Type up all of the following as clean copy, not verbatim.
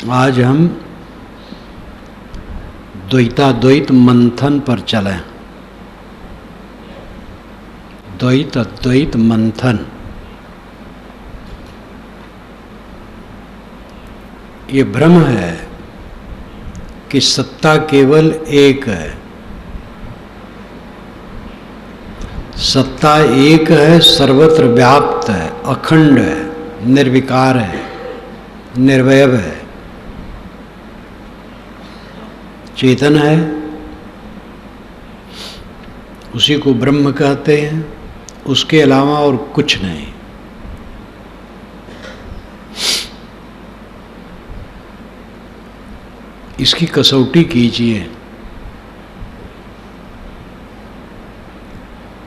आज हम द्वैताद्वैत मंथन पर चलें। द्वैत अद्वैत मंथन, ये भ्रम है कि सत्ता केवल एक है। सत्ता एक है, सर्वत्र व्याप्त है, अखंड है, निर्विकार है, निर्वयव है, चेतन है। उसी को ब्रह्म कहते हैं, उसके अलावा और कुछ नहीं। इसकी कसौटी कीजिए।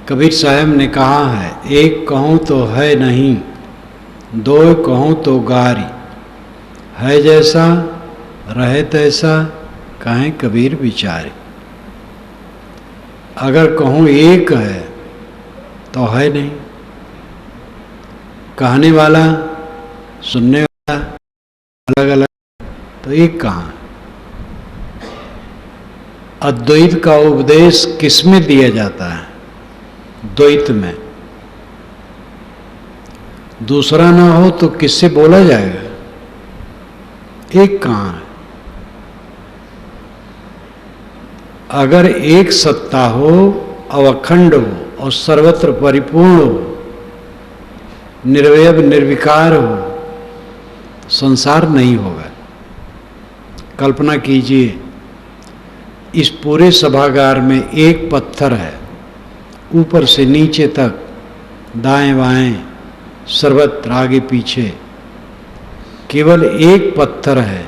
कबीर साहब ने कहा है, एक कहूँ तो है नहीं, दो कहूँ तो गारी, है जैसा रहे तैसा, कहें कबीर विचारे। अगर कहूँ एक है तो है नहीं, कहने वाला सुनने वाला अलग अलग, तो एक कहाँ। अद्वैत का उपदेश किसमें दिया जाता है? द्वैत में। दूसरा ना हो तो किससे बोला जाएगा? एक कहाँ है? अगर एक सत्ता हो, अवखंड हो और सर्वत्र परिपूर्ण हो, निर्वयव निर्विकार हो, संसार नहीं होगा। कल्पना कीजिए, इस पूरे सभागार में एक पत्थर है, ऊपर से नीचे तक, दाएं बाएं, सर्वत्र आगे पीछे केवल एक पत्थर है,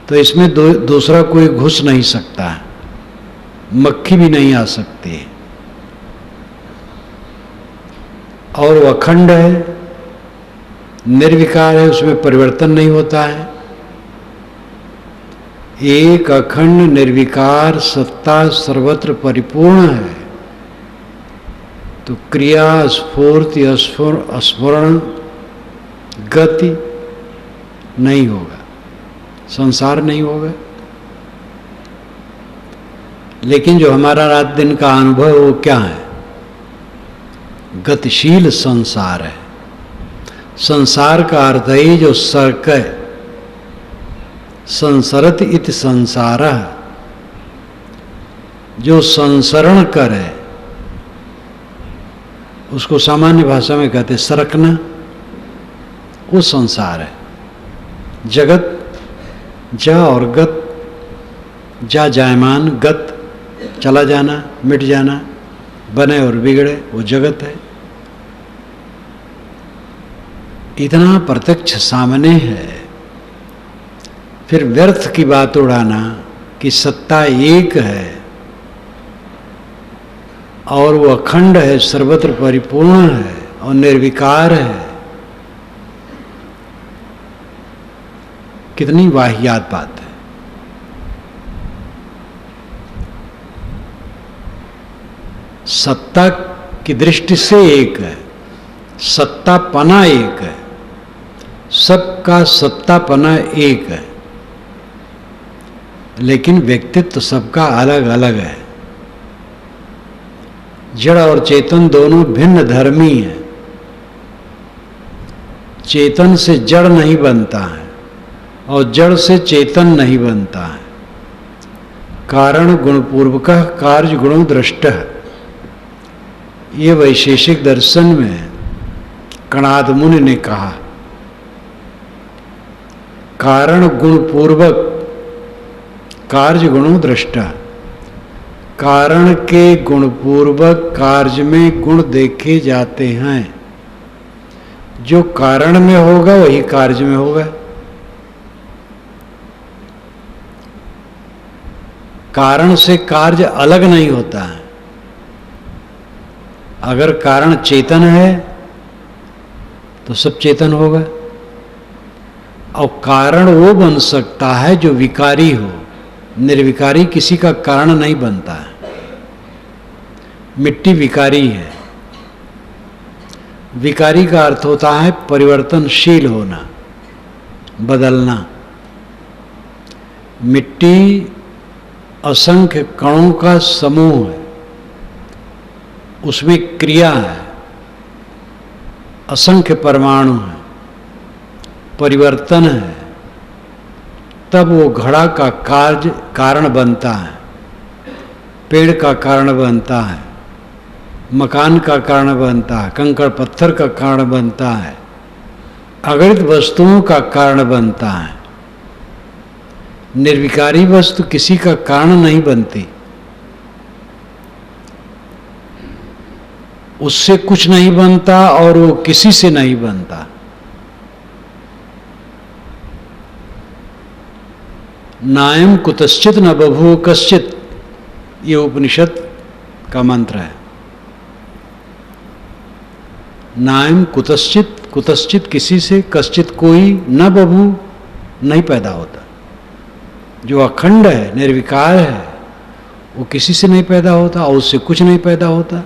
तो इसमें दूसरा कोई घुस नहीं सकता है, मक्खी भी नहीं आ सकती। और वो अखंड है, निर्विकार है, उसमें परिवर्तन नहीं होता है। एक अखंड निर्विकार सत्ता सर्वत्र परिपूर्ण है, तो क्रिया, स्फूर्ति, स्फुरण, गति नहीं होगा, संसार नहीं होगा। लेकिन जो हमारा रात दिन का अनुभव वो क्या है? गतिशील संसार है। संसार का अर्थ है जो सर्क है, संसरत इति संसारः, जो संसरण करे उसको सामान्य भाषा में कहते सरकना, वो संसार है। जगत जा और गत, जा जायमान, गत चला जाना, मिट जाना, बने और बिगड़े, वो जगत है। इतना प्रत्यक्ष सामने है, फिर व्यर्थ की बात उड़ाना कि सत्ता एक है और वो अखंड है, सर्वत्र परिपूर्ण है और निर्विकार है, कितनी वाहियात बात है। सत्ता की दृष्टि से एक है, सत्तापना एक है, सबका सत्तापना एक है, लेकिन व्यक्तित्व सबका अलग अलग है। जड़ और चेतन दोनों भिन्न धर्मी हैं। चेतन से जड़ नहीं बनता है और जड़ से चेतन नहीं बनता है। कारण गुणपूर्वकः कार्य गुणो दृष्टः, ये वैशेषिक दर्शन में कणाद मुनि ने कहा। कारण गुणपूर्वक कार्य गुणो दृष्टा, कारण के गुणपूर्वक कार्य में गुण देखे जाते हैं। जो कारण में होगा वही कार्य में होगा। कारण से कार्य अलग नहीं होता है। अगर कारण चेतन है तो सब चेतन होगा, और कारण वो बन सकता है जो विकारी हो। निर्विकारी किसी का कारण नहीं बनता है। मिट्टी विकारी है। विकारी का अर्थ होता है परिवर्तनशील होना, बदलना। मिट्टी असंख्य कणों का समूह है, उसमें क्रिया है, असंख्य परमाणु है, परिवर्तन है, तब वो घड़ा का कार्य कारण बनता है, पेड़ का कारण बनता है, मकान का कारण बनता है, कंकड़ पत्थर का कारण बनता है, अगणित वस्तुओं का कारण बनता है। निर्विकारी वस्तु किसी का कारण नहीं बनती, उससे कुछ नहीं बनता और वो किसी से नहीं बनता। नायम कुतश्चित न बभूव कश्चित, ये उपनिषद का मंत्र है। नायम कुतश्चित, कुतश्चित किसी से, कश्चित कोई, न बभूव नहीं पैदा होता। जो अखंड है, निर्विकार है, वो किसी से नहीं पैदा होता और उससे कुछ नहीं पैदा होता।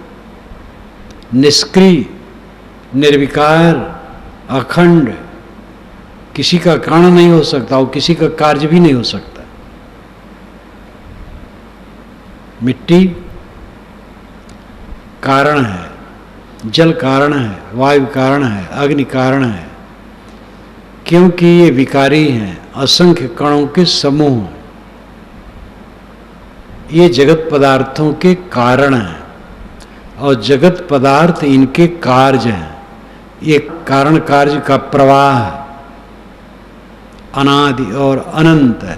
निष्क्रिय, निर्विकार, अखंड किसी का कारण नहीं हो सकता और किसी का कार्य भी नहीं हो सकता। मिट्टी कारण है, जल कारण है, वायु कारण है, अग्नि कारण है, क्योंकि ये विकारी हैं, असंख्य कणों के समूह हैं। ये जगत पदार्थों के कारण हैं और जगत पदार्थ इनके कार्य हैं। ये कारण कार्य का प्रवाह है, अनादि और अनंत है।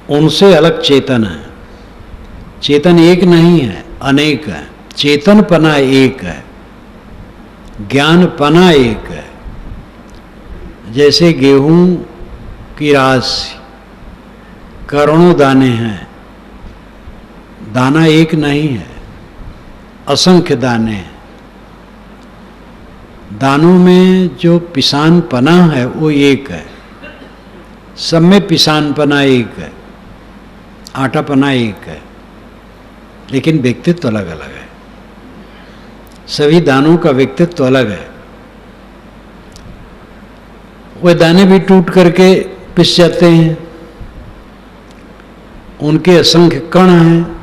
उनसे अलग चेतन है। चेतन एक नहीं है, अनेक है। चेतनपना एक है, ज्ञानपना एक है। जैसे गेहूं की राशि करोड़ों दाने हैं, दाना एक नहीं है, असंख्य दाने हैं। दानों में जो पिसानपना है वो एक है, सब में पिसानपना एक है, आटापना एक है, लेकिन व्यक्तित्व अलग अलग है। सभी दानों का व्यक्तित्व अलग है। वे दाने भी टूट करके पिस जाते हैं, उनके असंख्य कण हैं।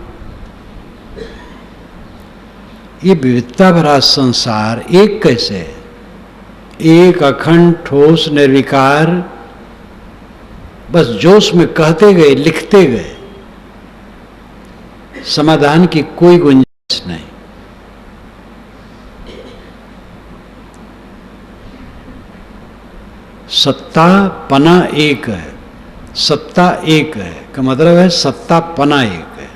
ये विविधता भरा संसार एक कैसे है? एक अखंड ठोस निर्विकार, बस जोश में कहते गए, लिखते गए, समाधान की कोई गुंजाइश नहीं। सत्ता पना एक है, सत्ता एक है का मतलब है सत्ता पना एक है।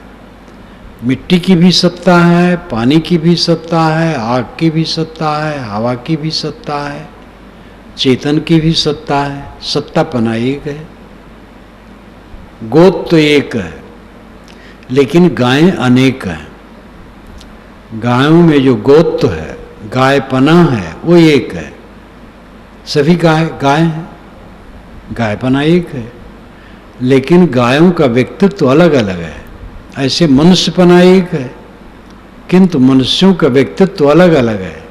मिट्टी की भी सत्ता है, पानी की भी सत्ता है, आग की भी सत्ता है, हवा की भी सत्ता है, चेतन की भी सत्ता है। सत्ता पना एक है। गोत्र तो एक है, लेकिन गायें अनेक हैं। गायों में जो गोत्र है, गायपना है, वो एक है। सभी गाय हैं, गायपना एक है, लेकिन गायों का व्यक्तित्व अलग अलग है। ऐसे मनुष्यपना एक है, किंतु मनुष्यों का व्यक्तित्व अलग अलग है,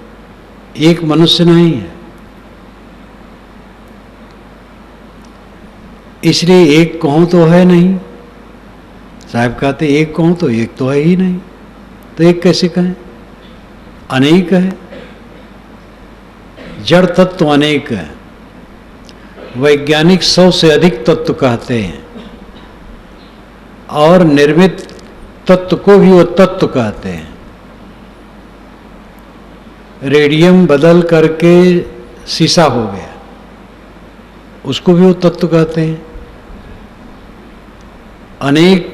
एक मनुष्य नहीं है। इसलिए एक कहूं तो है नहीं। साहब कहते एक कहूं तो एक तो है ही नहीं, तो एक कैसे कहें? अनेक है। जड़ तत्व अनेक है। वैज्ञानिक 100 से अधिक तत्व कहते हैं और निर्मित तत्व को भी वो तत्व कहते हैं। रेडियम बदल करके शीशा हो गया, उसको भी वो तत्व कहते हैं। अनेक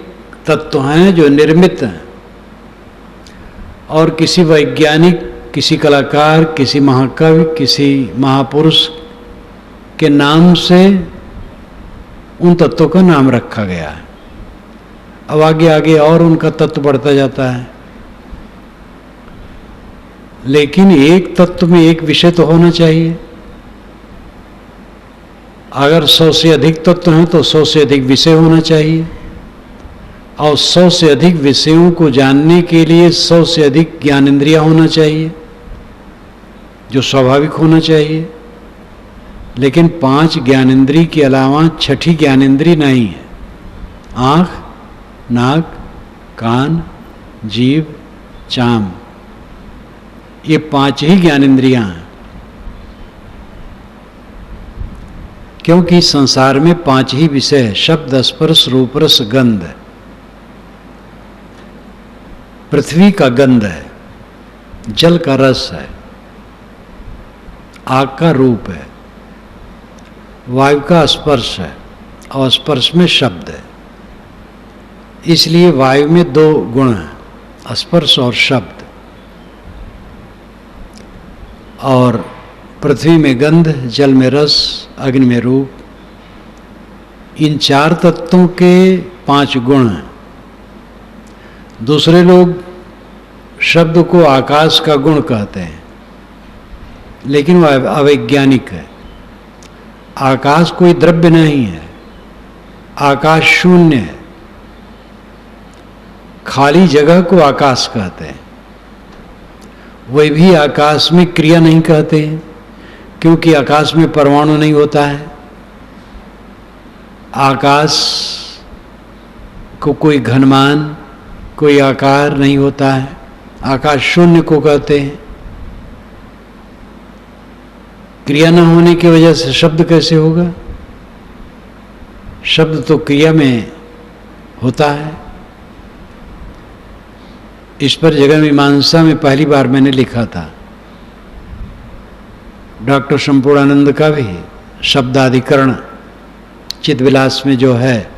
तत्व हैं जो निर्मित हैं और किसी वैज्ञानिक, किसी कलाकार, किसी महाकवि, किसी महापुरुष के नाम से उन तत्वों का नाम रखा गया है। अब आगे आगे और उनका तत्व बढ़ता जाता है, लेकिन एक तत्व में एक विषय तो होना चाहिए। अगर 100 से अधिक तत्व हैं तो 100 से अधिक विषय होना चाहिए, और 100 से अधिक विषयों को जानने के लिए 100 से अधिक ज्ञानेंद्रियां होना चाहिए, जो स्वाभाविक होना चाहिए। लेकिन 5 ज्ञानेंद्री के अलावा छठी ज्ञानेंद्री नहीं है। आँख, नाक, कान, जीभ, चाम, ये 5 ही ज्ञानेंद्रियां हैं। क्योंकि संसार में 5 ही विषय है, शब्द, स्पर्श, रूप, रस, गंध। पृथ्वी का गंध है, जल का रस है, आग का रूप है, वायु का स्पर्श है और स्पर्श में शब्द है। इसलिए वायु में 2 गुण हैं, स्पर्श और शब्द। और पृथ्वी में गंध, जल में रस, अग्नि में रूप। इन 4 तत्वों के 5 गुण हैं। दूसरे लोग शब्द को आकाश का गुण कहते हैं, लेकिन वह अवैज्ञानिक है। आकाश कोई द्रव्य नहीं है, आकाश शून्य है। खाली जगह को आकाश कहते हैं। वही भी आकाश में क्रिया नहीं कहते हैं, क्योंकि आकाश में परमाणु नहीं होता है। आकाश को कोई घनमान, कोई आकार नहीं होता है। आकाश शून्य को कहते हैं। क्रिया न होने की वजह से शब्द कैसे होगा? शब्द तो क्रिया में होता है। इस पर जगन मीमांसा में पहली बार मैंने लिखा था। डॉक्टर संपूर्णानंद का भी शब्दाधिकरण चित्तविलास में जो है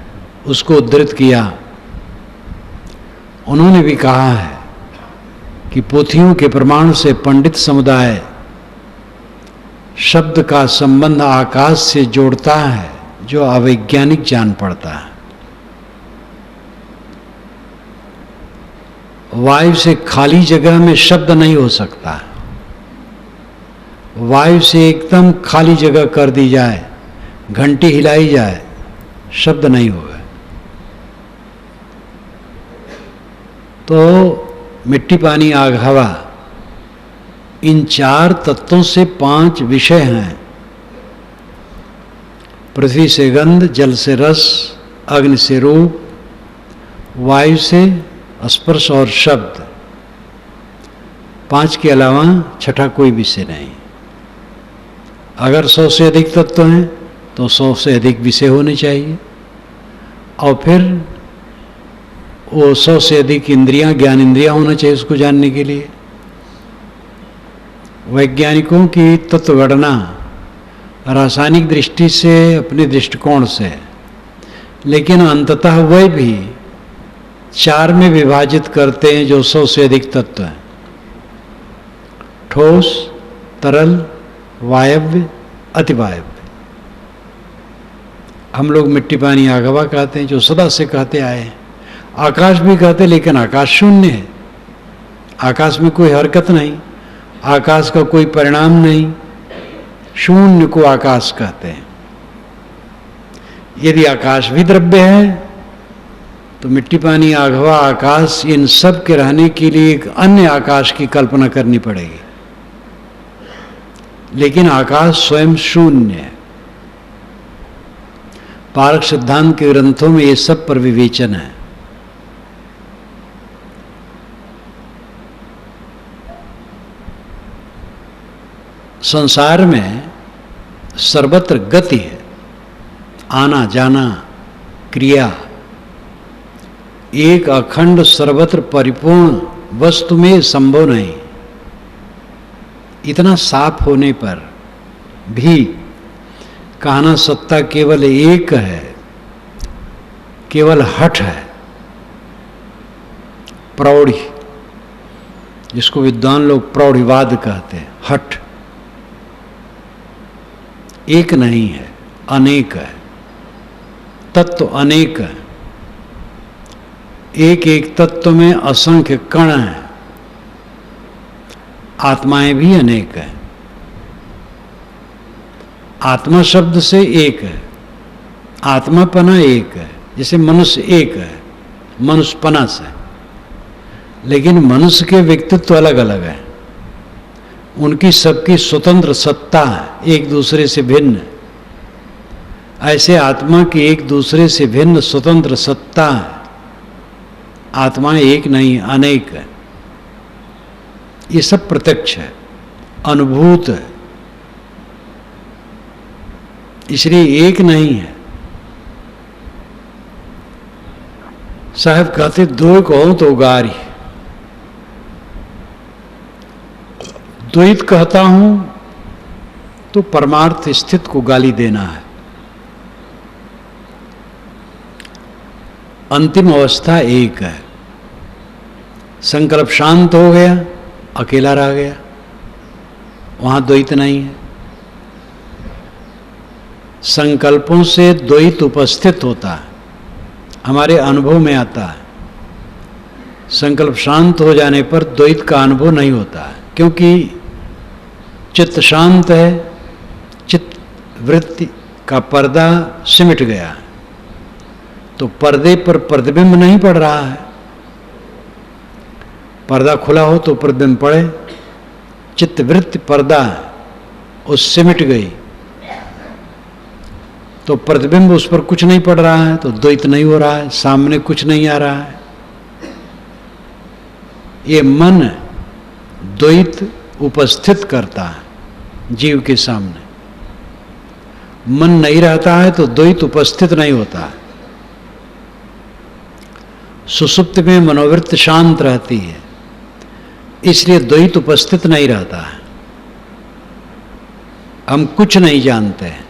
उसको उद्धृत किया। उन्होंने भी कहा है कि पोथियों के प्रमाण से पंडित समुदाय शब्द का संबंध आकाश से जोड़ता है, जो अवैज्ञानिक जान पड़ता है। वायु से खाली जगह में शब्द नहीं हो सकता। वायु से एकदम खाली जगह कर दी जाए, घंटी हिलाई जाए, शब्द नहीं होगा। तो मिट्टी, पानी, आग, हवा, इन 4 तत्वों से 5 विषय हैं। पृथ्वी से गंध, जल से रस, अग्नि से रूप, वायु से स्पर्श और शब्द। 5 के अलावा छठा कोई विषय नहीं। अगर 100 से अधिक तत्व हैं तो 100 से अधिक विषय होने चाहिए, और फिर वो 100 से अधिक इंद्रियां, ज्ञान इंद्रियां होना चाहिए उसको जानने के लिए। वैज्ञानिकों की तत्व गणना रासायनिक दृष्टि से, अपने दृष्टिकोण से, लेकिन अंततः वह भी 4 में विभाजित करते हैं जो 100 से अधिक तत्व हैं। ठोस, तरल, वायव्य, अतिवायव्य। हम लोग मिट्टी, पानी, आग, हवा कहते हैं, जो सदा से कहते आए हैं। आकाश भी कहते, लेकिन आकाश शून्य है। आकाश में कोई हरकत नहीं, आकाश का कोई परिणाम नहीं, शून्य को आकाश कहते हैं। यदि आकाश भी द्रव्य है तो मिट्टी, पानी, आग, हवा, आकाश, इन सब के रहने के लिए एक अन्य आकाश की कल्पना करनी पड़ेगी। लेकिन आकाश स्वयं शून्य है। पारक सिद्धांत के ग्रंथों में ये सब पर विवेचन है। संसार में सर्वत्र गति है, आना जाना, क्रिया। एक अखंड सर्वत्र परिपूर्ण वस्तु में संभव नहीं। इतना साफ होने पर भी कहना सत्ता केवल एक है, केवल हठ है, प्रौढ़ी, जिसको विद्वान लोग प्रौढ़ीवाद कहते हैं। हठ एक नहीं है, अनेक है। तत्व अनेक है। एक एक तत्व में असंख्य कण हैं। आत्माएं भी अनेक हैं। आत्मा शब्द से एक है, आत्मापना एक है। जैसे मनुष्य एक है, मनुष्यपना से, लेकिन मनुष्य के व्यक्तित्व अलग अलग है। उनकी सबकी स्वतंत्र सत्ता है, एक दूसरे से भिन्न। ऐसे आत्मा की एक दूसरे से भिन्न स्वतंत्र सत्ता है। आत्माएं एक नहीं, अनेक है। ये सब प्रत्यक्ष है, अनुभूत है, इसलिए एक नहीं है। साहब कहते दो कहो तो गारी। द्वैत कहता हूं तो परमार्थ स्थित को गाली देना है। अंतिम अवस्था एक है। संकल्प शांत हो गया, अकेला रह गया, वहां द्वैत नहीं है। संकल्पों से द्वैत उपस्थित होता है, हमारे अनुभव में आता है। संकल्प शांत हो जाने पर द्वैत का अनुभव नहीं होता है, क्योंकि चित्त शांत है, चित्त वृत्ति का पर्दा सिमट गया, तो पर्दे पर प्रतिबिंब नहीं पड़ रहा है। पर्दा खुला हो तो प्रतिबिंब पड़े, चित्त वृत्ति पर्दा उस सिमट गई तो प्रतिबिंब उस पर कुछ नहीं पड़ रहा है, तो द्वैत नहीं हो रहा है, सामने कुछ नहीं आ रहा है। ये मन द्वैत उपस्थित करता है जीव के सामने। मन नहीं रहता है तो द्वैत उपस्थित नहीं होता है। सुसुप्त में मनोवृत्ति शांत रहती है, इसलिए द्वैत उपस्थित नहीं रहता है। हम कुछ नहीं जानते हैं,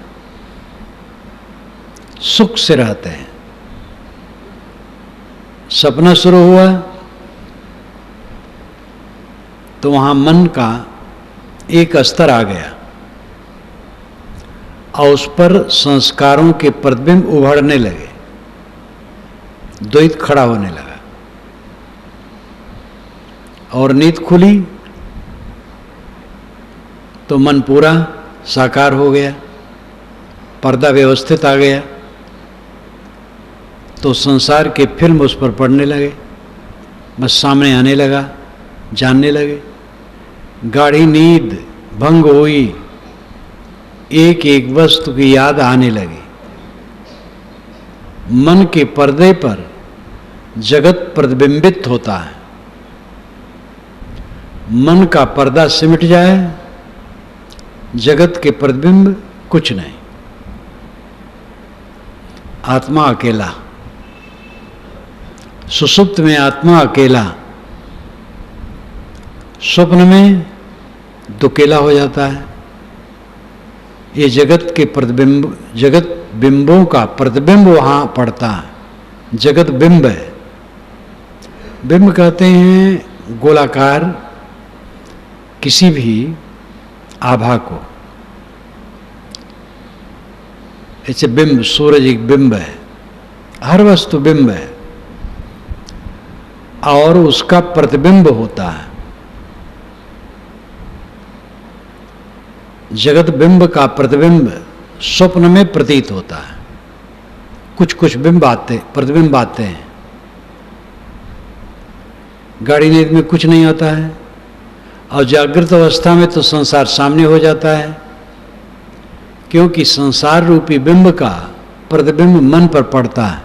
सुख से रहते हैं। सपना शुरू हुआ तो वहां मन का एक स्तर आ गया और उस पर संस्कारों के प्रतिबिंब उभरने लगे, द्वैत खड़ा होने लगा। और नींद खुली तो मन पूरा साकार हो गया, पर्दा व्यवस्थित आ गया, तो संसार के फिल्म उस पर पड़ने लगे, बस सामने आने लगा, जानने लगे। गाढ़ी नींद भंग हुई, एक एक वस्तु की याद आने लगी। मन के पर्दे पर जगत प्रतिबिंबित होता है। मन का पर्दा सिमट जाए, जगत के प्रतिबिंब कुछ नहीं, आत्मा अकेला। सुसुप्त में आत्मा अकेला, स्वप्न में दुकेला हो जाता है। ये जगत के प्रतिबिंब, जगत बिंबों का प्रतिबिंब वहां पड़ता है, जगत बिंब है। बिंब कहते हैं गोलाकार किसी भी आभा को। ऐसे बिंब, सूरज एक बिंब है, हर वस्तु बिंब है और उसका प्रतिबिंब होता है। जगत बिंब का प्रतिबिंब स्वप्न में प्रतीत होता है। कुछ कुछ बिंब आते, प्रतिबिंब आते हैं। गाढ़ी नींद में कुछ नहीं आता है और जागृत अवस्था में तो संसार सामने हो जाता है, क्योंकि संसार रूपी बिंब का प्रतिबिंब मन पर पड़ता है,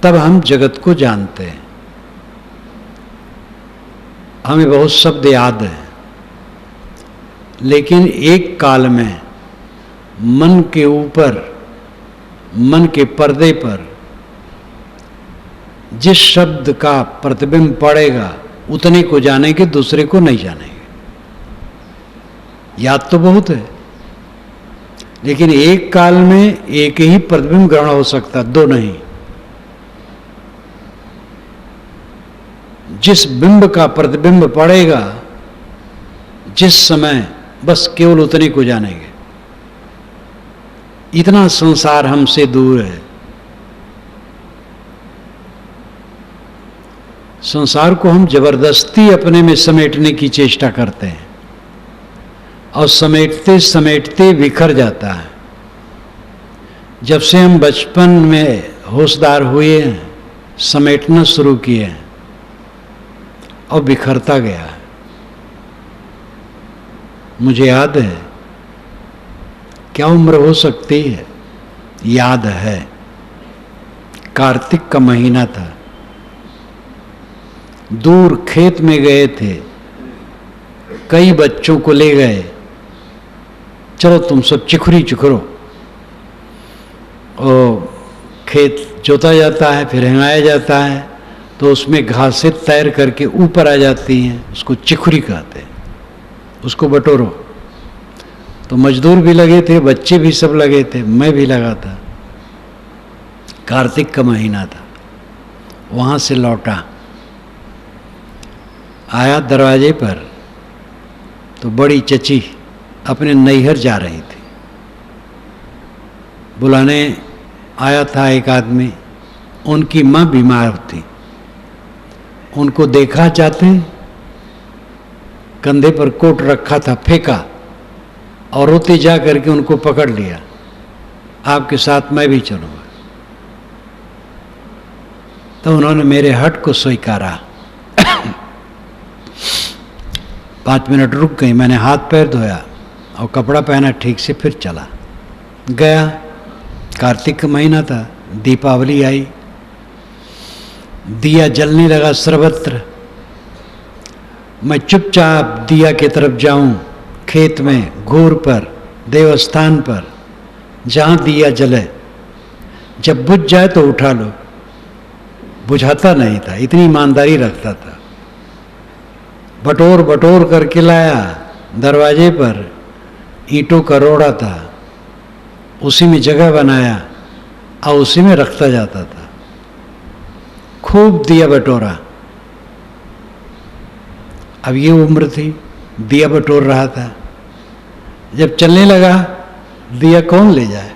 तब हम जगत को जानते हैं। हमें बहुत शब्द याद है, लेकिन एक काल में मन के ऊपर, मन के पर्दे पर जिस शब्द का प्रतिबिंब पड़ेगा उतने को जानेंगे, दूसरे को नहीं जानेंगे। याद तो बहुत है, लेकिन एक काल में एक ही प्रतिबिंब ग्रहण हो सकता, दो नहीं। जिस बिंब का प्रतिबिंब पड़ेगा जिस समय, बस केवल उतने को जानेंगे। इतना संसार हमसे दूर है। संसार को हम जबरदस्ती अपने में समेटने की चेष्टा करते हैं और समेटते समेटते बिखर जाता है। जब से हम बचपन में होशदार हुए हैं, समेटना शुरू किए हैं और बिखरता गया है। मुझे याद है। क्या उम्र हो सकती है? याद है, कार्तिक का महीना था, दूर खेत में गए थे, कई बच्चों को ले गए, चलो तुम सब चिखुरी चिखुरो। और खेत जोता जाता है, फिर हंगाया जाता है, तो उसमें घासें तैर करके ऊपर आ जाती हैं, उसको चिखुरी कहते हैं, उसको बटोरो। तो मजदूर भी लगे थे, बच्चे भी सब लगे थे, मैं भी लगा था। कार्तिक का महीना था। वहाँ से लौटा, आया दरवाजे पर, तो बड़ी चची अपने नैहर जा रही थी। बुलाने आया था एक आदमी, उनकी माँ बीमार थी। उनको देखा जाते, कंधे पर कोट रखा था, फेंका, और रोते जा करके उनको पकड़ लिया, आपके साथ मैं भी चलूँगा। तो उन्होंने मेरे हट को स्वीकारा। 5 मिनट रुक गई, मैंने हाथ पैर धोया और कपड़ा पहना ठीक से, फिर चला गया। कार्तिक का महीना था, दीपावली आई, दिया जलने लगा सर्वत्र। मैं चुपचाप दिया की तरफ जाऊं, खेत में, घूर पर, देवस्थान पर, जहां दिया जले, जब बुझ जाए तो उठा लो। बुझाता नहीं था, इतनी ईमानदारी रखता था। बटोर बटोर करके लाया, दरवाजे पर ईंटों का रोड़ा था, उसी में जगह बनाया और उसी में रखता जाता था। खूब दिया बटोरा। अब ये उम्र थी, दिया बटोर रहा था। जब चलने लगा, दिया कौन ले जाए,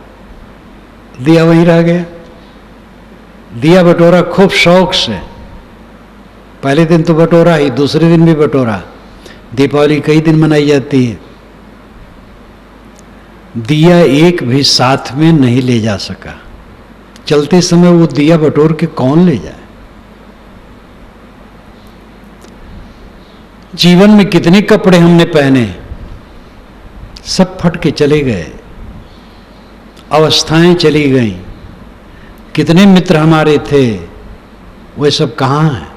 दिया वहीं रह गया। दिया बटोरा खूब शौक से। पहले दिन तो बटोरा ही, दूसरे दिन भी बटोरा। दीपावली कई दिन मनाई जाती है। दिया एक भी साथ में नहीं ले जा सका। चलते समय वो दिया बटोर के कौन ले जाए। जीवन में कितने कपड़े हमने पहने, सब फट के चले गए, अवस्थाएं चली गईं। कितने मित्र हमारे थे, वे सब कहाँ हैं।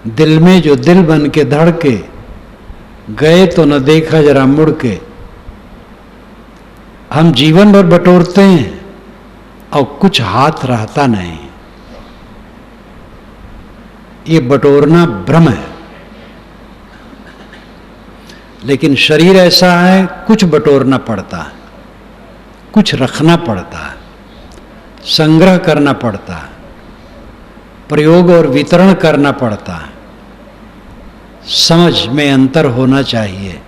दिल में जो दिल बन के धड़के गए, तो न देखा जरा मुड़ के। हम जीवन भर बटोरते हैं और कुछ हाथ रहता नहीं। ये बटोरना भ्रम है। लेकिन शरीर ऐसा है, कुछ बटोरना पड़ता है, कुछ रखना पड़ता है, संग्रह करना पड़ता है, प्रयोग और वितरण करना पड़ता है। समझ में अंतर होना चाहिए।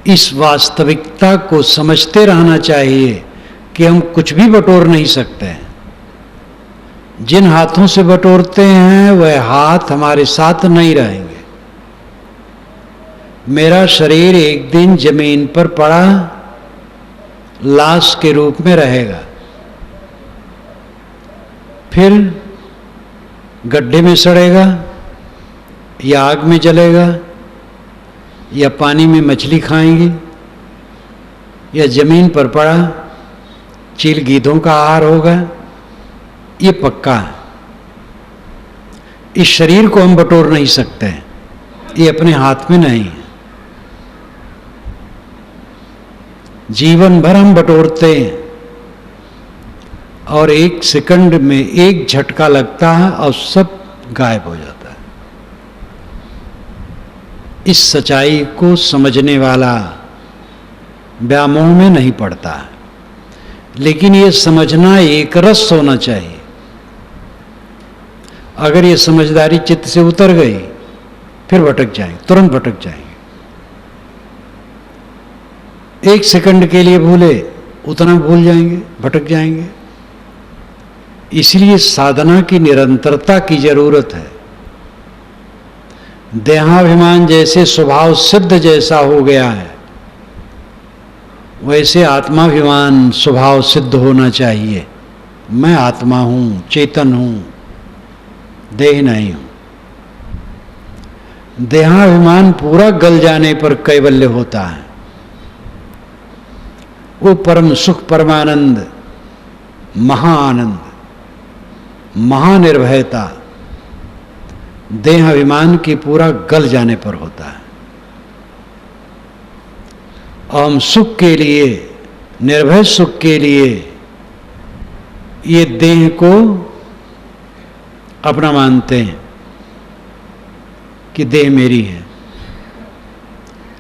इस वास्तविकता को समझते रहना चाहिए कि हम कुछ भी बटोर नहीं सकते। जिन हाथों से बटोरते हैं वह हाथ हमारे साथ नहीं रहेंगे। मेरा शरीर एक दिन जमीन पर पड़ा लाश के रूप में रहेगा, फिर गड्ढे में सड़ेगा, या आग में जलेगा, या पानी में मछली खाएंगी, या जमीन पर पड़ा चील गीदों का आहार होगा। ये पक्का है। इस शरीर को हम बटोर नहीं सकते, ये अपने हाथ में नहीं है। जीवन भर हम बटोरते हैं और एक सेकंड में एक झटका लगता है और सब गायब हो जाता है। इस सच्चाई को समझने वाला व्यामोह में नहीं पड़ता है, लेकिन ये समझना एक रस होना चाहिए। अगर ये समझदारी चित्त से उतर गई, फिर भटक जाएंगे, तुरंत भटक जाएंगे। एक सेकंड के लिए भूले, उतना भूल जाएंगे, भटक जाएंगे। इसलिए साधना की निरंतरता की जरूरत है। देहाभिमान जैसे स्वभाव सिद्ध जैसा हो गया है, वैसे आत्माभिमान स्वभाव सिद्ध होना चाहिए। मैं आत्मा हूं, चेतन हूं, देह नहीं हूं। देहाभिमान पूरा गल जाने पर कैवल्य होता है। वो परम सुख, परमानंद, महाआनंद, महानिर्भयता देहाभिमान की पूरा गल जाने पर होता है। और हम सुख के लिए, निर्भय सुख के लिए ये देह को अपना मानते हैं कि देह मेरी है,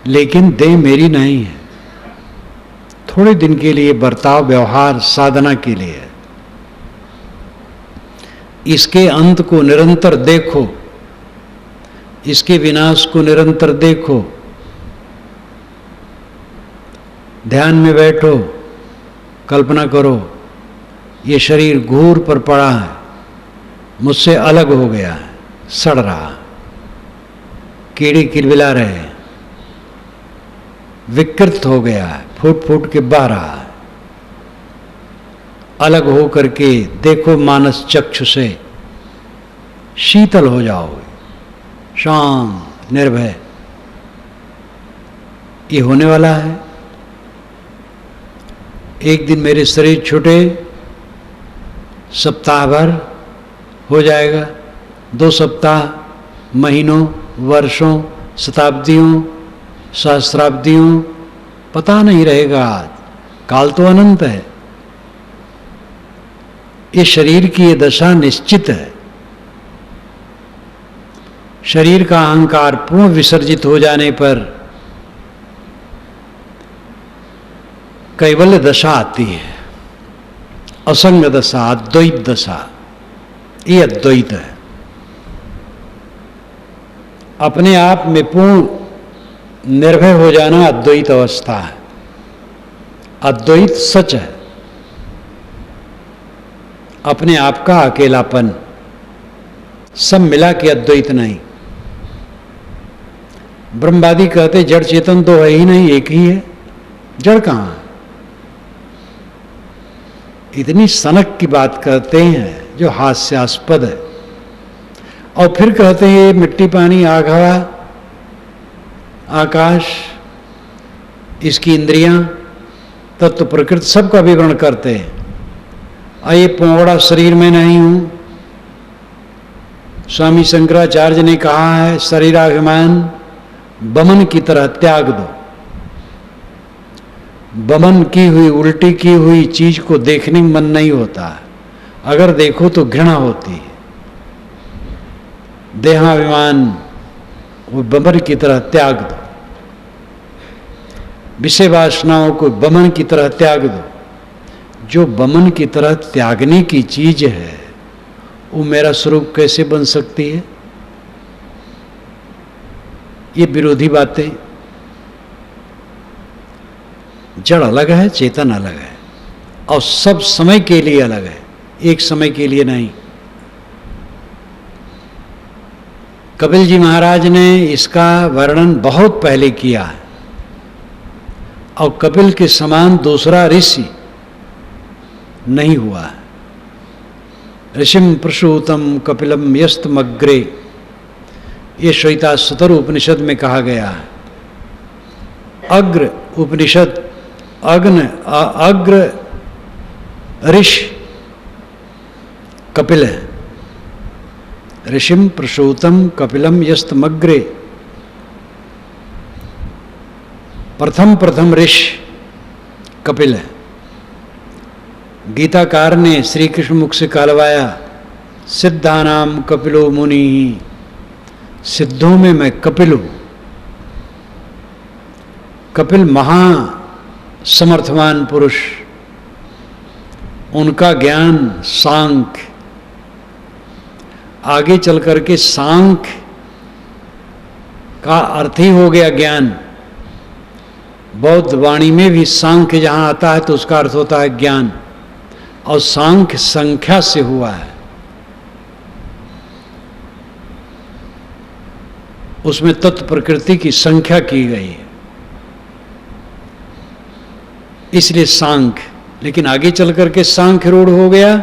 लेकिन देह मेरी नहीं है। थोड़े दिन के लिए बर्ताव, व्यवहार, साधना के लिए है। इसके अंत को निरंतर देखो, इसके विनाश को निरंतर देखो। ध्यान में बैठो, कल्पना करो ये शरीर घूर पर पड़ा है, मुझसे अलग हो गया है, सड़ रहा, कीड़े किलबिला रहे, विकृत हो गया है, फूट फूट के बह रहा है। अलग हो करके देखो मानस चक्षु से, शीतल हो जाओगे, शांत, निर्भय। ये होने वाला है। एक दिन मेरे शरीर छूटे, सप्ताह भर हो जाएगा, 2 सप्ताह, महीनों, वर्षों, शताब्दियों, सहस्राब्दियों, पता नहीं रहेगा। काल तो अनंत है। ये शरीर की ये दशा निश्चित है। शरीर का अहंकार पूर्ण विसर्जित हो जाने पर कैवल्य दशा आती है, असंग दशा, अद्वैत दशा। ये अद्वैत है। अपने आप में पूर्ण निर्भय हो जाना अद्वैत अवस्था है। अद्वैत सच है। अपने आप का अकेलापन, सब मिला के अद्वैत नहीं। ब्रह्मवादी कहते जड़ चेतन तो है ही नहीं, एक ही है। जड़ कहाँ है? इतनी सनक की बात करते हैं जो हास्यास्पद है। और फिर कहते हैं ये मिट्टी, पानी, आग, हवा, आकाश, इसकी इंद्रियां, तत्व, प्रकृति, सबका विवरण करते हैं। और ये पोंगड़ा शरीर में नहीं हूं। स्वामी शंकराचार्य ने कहा है शरीराभिमान बमन की तरह त्याग दो। बमन की हुई, उल्टी की हुई चीज को देखने में मन नहीं होता है। अगर देखो तो घृणा होती है। देहाभिमान वो बमन की तरह त्याग दो। विषय वासनाओं को बमन की तरह त्याग दो। जो बमन की तरह त्यागने की चीज है वो मेरा स्वरूप कैसे बन सकती है? ये विरोधी बातें। जड़ अलग है, चेतन अलग है, और सब समय के लिए अलग है, एक समय के लिए नहीं। कपिल जी महाराज ने इसका वर्णन बहुत पहले किया है। और कपिल के समान दूसरा ऋषि नहीं हुआ है। ऋषिम प्रसूतम कपिलम यस्तमग्रे, ये श्वेताश्वतर उपनिषद में कहा गया है। अग्र उपनिषद, अग्र ऋषि कपिल है। ऋषिम प्रसूतम कपिलम यस्तमग्रे, प्रथम ऋषि कपिल है। गीताकार ने श्री कृष्ण मुख से कहलवाया, सिद्धानाम कपिलो मुनि, सिद्धों में मैं कपिल हूं। कपिल महा समर्थवान पुरुष, उनका ज्ञान सांख्य, आगे चल करके सांख्य का अर्थ ही हो गया ज्ञान। बौद्ध वाणी में भी सांख्य जहां आता है तो उसका अर्थ होता है ज्ञान। और सांख्य संख्या से हुआ है। उसमें तत्व प्रकृति की संख्या की गई है, इसलिए सांख्य। लेकिन आगे चल करके सांख्य रूढ़ हो गया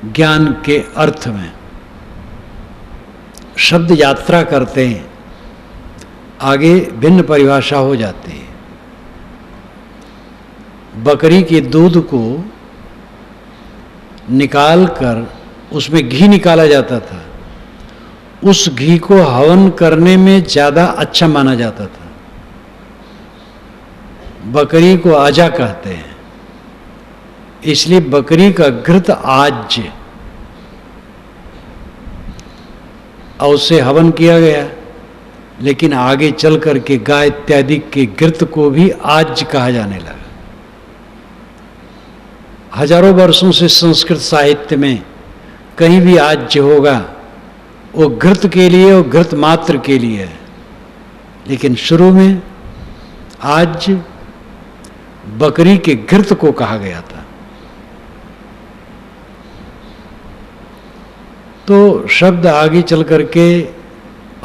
ज्ञान के अर्थ में। शब्द यात्रा करते हैं, आगे भिन्न परिभाषा हो जाती है। बकरी के दूध को निकालकर उसमें घी निकाला जाता था, उस घी को हवन करने में ज़्यादा अच्छा माना जाता था। बकरी को आजा कहते हैं, इसलिए बकरी का घृत आज्य और उससे हवन किया गया। लेकिन आगे चल करके गाय इत्यादि के घृत को भी आज्य कहा जाने लगा। हजारों वर्षों से संस्कृत साहित्य में कहीं भी आज्य होगा वो घृत के लिए और घृत मात्र के लिए है, लेकिन शुरू में आज्य बकरी के घृत को कहा गया था। तो शब्द आगे चल करके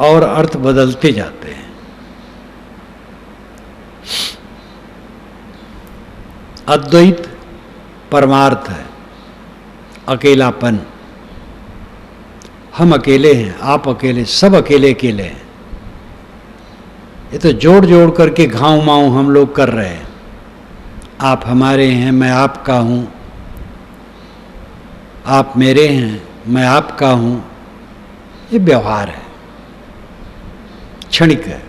और अर्थ बदलते जाते हैं। अद्वैत परमार्थ है, अकेलापन। हम अकेले हैं, आप अकेले, सब अकेले अकेले हैं। ये तो जोड़ जोड़ करके घाव माऊ हम लोग कर रहे हैं। आप हमारे हैं, मैं आपका हूं, आप मेरे हैं, मैं आपका हूं। ये व्यवहार है, क्षणिक है।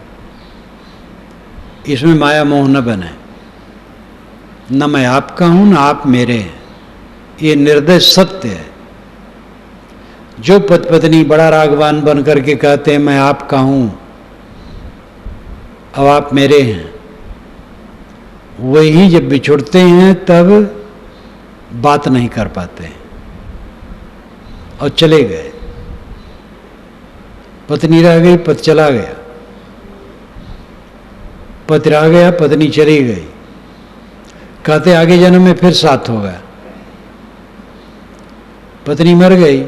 इसमें माया मोह न बने। न मैं आपका हूं न आप मेरे हैं। ये निर्दय सत्य है। जो पति पत्नी बड़ा रागवान बन करके कहते हैं मैं आपका हूं, अब आप मेरे हैं, वही जब बिछुड़ते हैं तब बात नहीं कर पाते हैं और चले गए। पत्नी रह गई, पति चला गया, पति रह गया, पत्नी चली गई। कहते आगे जन्म में फिर साथ होगा। पत्नी मर गई,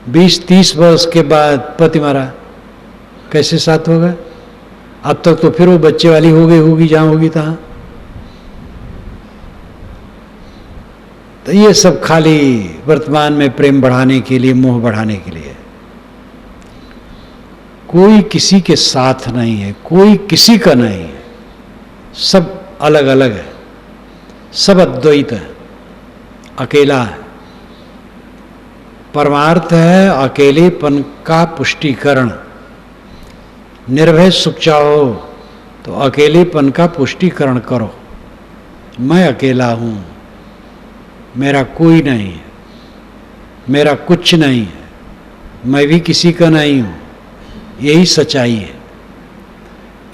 20-30 वर्ष के बाद पति मरा, कैसे साथ होगा? अब तक तो फिर वो बच्चे वाली हो गई होगी, जहां होगी तहां। तो ये सब खाली वर्तमान में प्रेम बढ़ाने के लिए, मोह बढ़ाने के लिए। कोई किसी के साथ नहीं है, कोई किसी का नहीं है, सब अलग अलग है, सब अद्वैत है, अकेला है। परमार्थ है अकेलेपन का पुष्टिकरण। निर्भय सुख चाहो तो अकेलेपन का पुष्टिकरण करो। मैं अकेला हूं, मेरा कोई नहीं है, मेरा कुछ नहीं है, मैं भी किसी का नहीं हूं। यही सच्चाई है।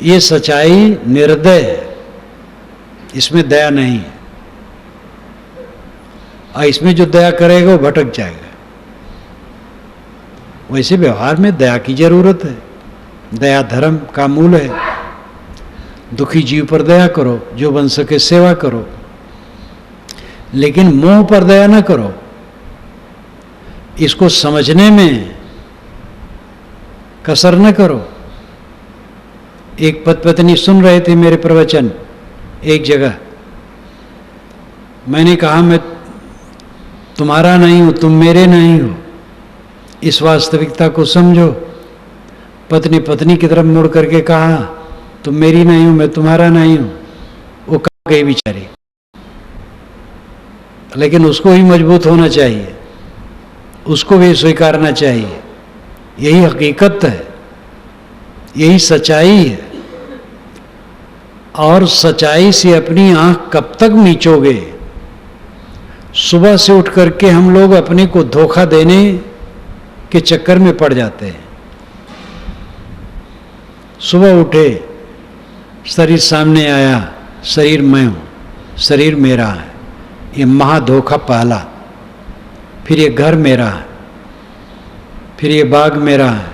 ये सच्चाई निर्दय है, इसमें दया नहीं है। और इसमें जो दया करेगा वो भटक जाएगा। वैसे व्यवहार में दया की जरूरत है। दया धर्म का मूल है। दुखी जीव पर दया करो, जो बन सके सेवा करो, लेकिन मोह पर दया न करो। इसको समझने में कसर न करो। एक पति पत्नी सुन रहे थे मेरे प्रवचन एक जगह। मैंने कहा मैं तुम्हारा नहीं हूं, तुम मेरे नहीं हो। इस वास्तविकता को समझो। पत्नी पत्नी की तरफ मुड़ करके कहा तुम मेरी नहीं हो, मैं तुम्हारा नहीं हूं। वो कहाँ गई बेचारी। लेकिन उसको ही मजबूत होना चाहिए, उसको भी स्वीकारना चाहिए। यही हकीकत है, यही सच्चाई है। और सच्चाई से अपनी आंख कब तक नीचोगे? सुबह से उठ करके हम लोग अपने को धोखा देने के चक्कर में पड़ जाते हैं। सुबह उठे, शरीर सामने आया, शरीर मैं हूं, शरीर मेरा है। ये महा धोखा पहला। फिर ये घर मेरा है, फिर ये बाग मेरा है,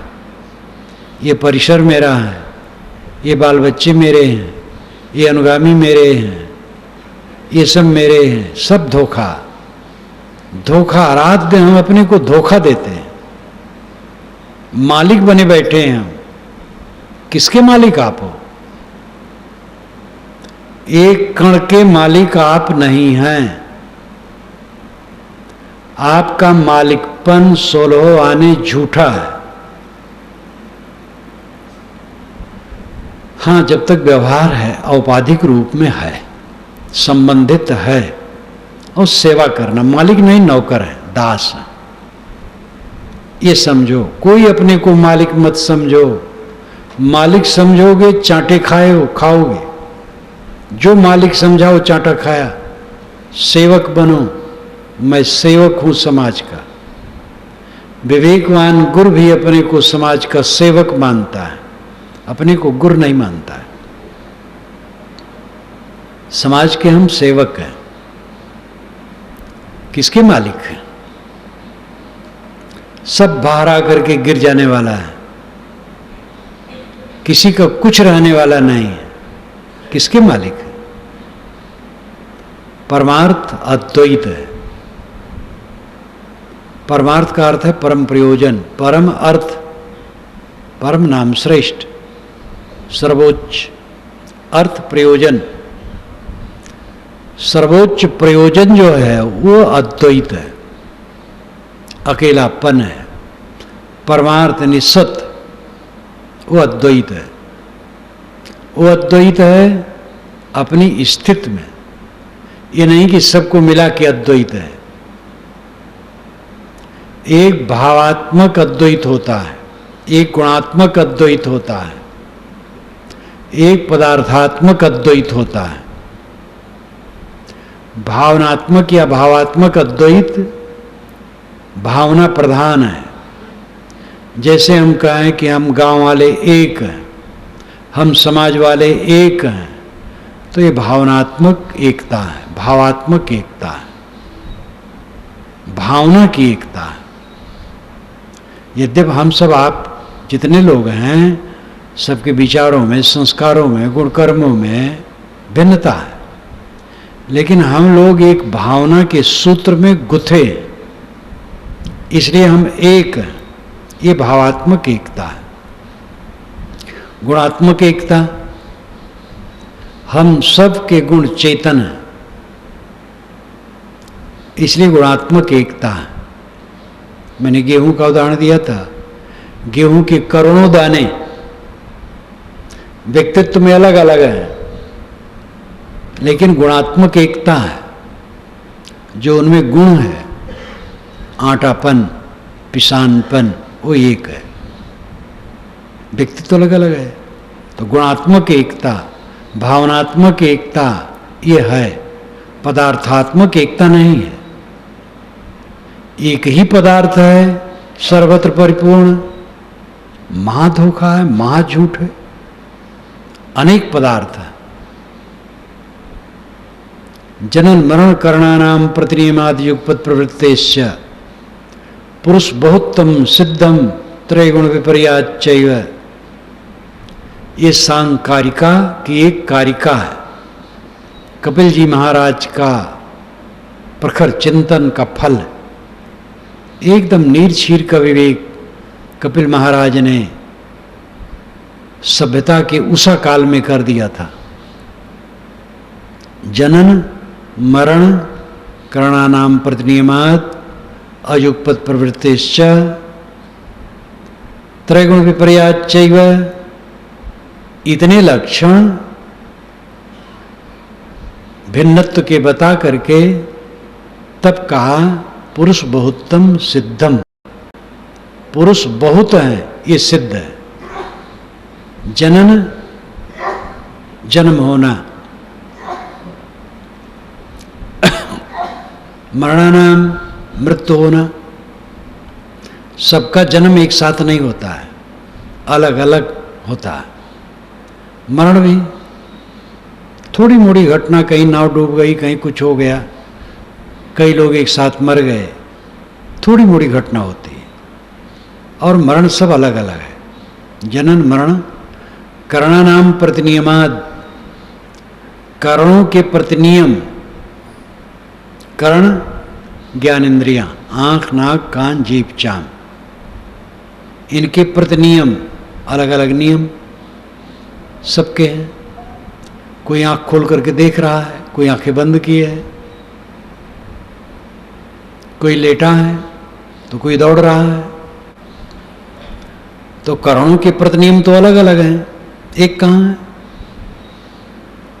ये परिसर मेरा है, ये बाल बच्चे मेरे हैं, ये अनुगामी मेरे हैं, ये सब मेरे हैं। सब धोखा। धोखा रात दिन हम अपने को धोखा देते हैं। मालिक बने बैठे हैं हम। किसके मालिक आप हो? एक कण के मालिक आप नहीं हैं। आपका मालिकपन 16 आने झूठा है। हाँ, जब तक व्यवहार है, औपाधिक रूप में है, संबंधित है, और सेवा करना, मालिक नहीं नौकर है, दास है, ये समझो। कोई अपने को मालिक मत समझो। मालिक समझोगे चांटे खाओगे। जो मालिक समझाओ चांटा खाया। सेवक बनो, मैं सेवक हूं समाज का। विवेकवान गुरु भी अपने को समाज का सेवक मानता है, अपने को गुरु नहीं मानता है। समाज के हम सेवक हैं। किसके मालिक हैं? सब बाहर आकर के गिर जाने वाला है, किसी का कुछ रहने वाला नहीं है। किसके मालिक है? परमार्थ अद्वैत है। परमार्थ का अर्थ है परम प्रयोजन, परम अर्थ, परम नाम श्रेष्ठ, सर्वोच्च अर्थ प्रयोजन। सर्वोच्च प्रयोजन जो है वो अद्वैत है, अकेलापन है। परमार्थ निसत, वो अद्वैत है। वो अद्वैत है अपनी स्थिति में। ये नहीं कि सबको मिला के अद्वैत है। एक भावात्मक अद्वैत होता है, एक गुणात्मक अद्वैत होता है, एक पदार्थात्मक अद्वैत होता है। भावनात्मक या भावात्मक अद्वैत भावना प्रधान है। जैसे हम कहें कि हम गांव वाले एक हैं, हम समाज वाले एक हैं, तो ये भावनात्मक एकता है, भावात्मक एकता है, भावना की एकता है। यद्यपि हम सब, आप जितने लोग हैं, सबके विचारों में, संस्कारों में, गुण कर्मों में भिन्नता है, लेकिन हम लोग एक भावना के सूत्र में गुथे, इसलिए हम एक हैं। ये भावात्मक एकता है। गुणात्मक एकता, हम सब के गुण चेतन हैं, इसलिए गुणात्मक एकता है। मैंने गेहूं का उदाहरण दिया था। गेहूं के करोड़ों दाने व्यक्तित्व में अलग अलग हैं, लेकिन गुणात्मक एकता है। जो उनमें गुण है, आटापन, पिसानपन, वो एक है। व्यक्तित्व अलग अलग है। तो गुणात्मक एकता, भावनात्मक एकता ये है, पदार्थात्मक एकता नहीं है। एक ही पदार्थ है, सर्वत्र परिपूर्ण, महा धोखा है, महा झूठ है। अनेक पदार्थ है। जनन मरण करणानाम प्रतिनियमादि युगपत् प्रवृत्तेश्च पुरुष बहुत्तम सिद्धम त्रैगुण विपर्याच्चैव। ये सांकारिका की एक कारिका है। कपिल जी महाराज का प्रखर चिंतन का फल, एकदम नीरछीर का विवेक कपिल महाराज ने सभ्यता के उषा काल में कर दिया था। जनन मरण करणानाम प्रतिनियमात् अयुगपत् प्रवृत्तिश्च त्रैगुण विपर्याच्चैव। इतने लक्षण भिन्नत्व के बता करके तब कहा पुरुष बहुत्तम सिद्धम। पुरुष बहुत है, ये सिद्ध है। जनन, जन्म होना, मरणानाम, मृत्यु होना। सबका जन्म एक साथ नहीं होता है, अलग अलग होता है। मरण भी थोड़ी मोड़ी घटना, कहीं नाव डूब गई, कहीं कुछ हो गया, कई लोग एक साथ मर गए, थोड़ी मोड़ी घटना होती है। और मरण सब अलग अलग है। जनन मरण करणानाम प्रतिनियमाद, करणों के प्रतिनियम। कर्ण ज्ञान इंद्रियां, आंख, नाक, कान, जीभ, चाम, इनके प्रतिनियम, अलग अलग नियम सबके हैं। कोई आंख खोल करके देख रहा है, कोई आंखें बंद किए है, कोई लेटा है तो कोई दौड़ रहा है। तो करणों के प्रतिनियम तो अलग अलग हैं। एक कहाँ है?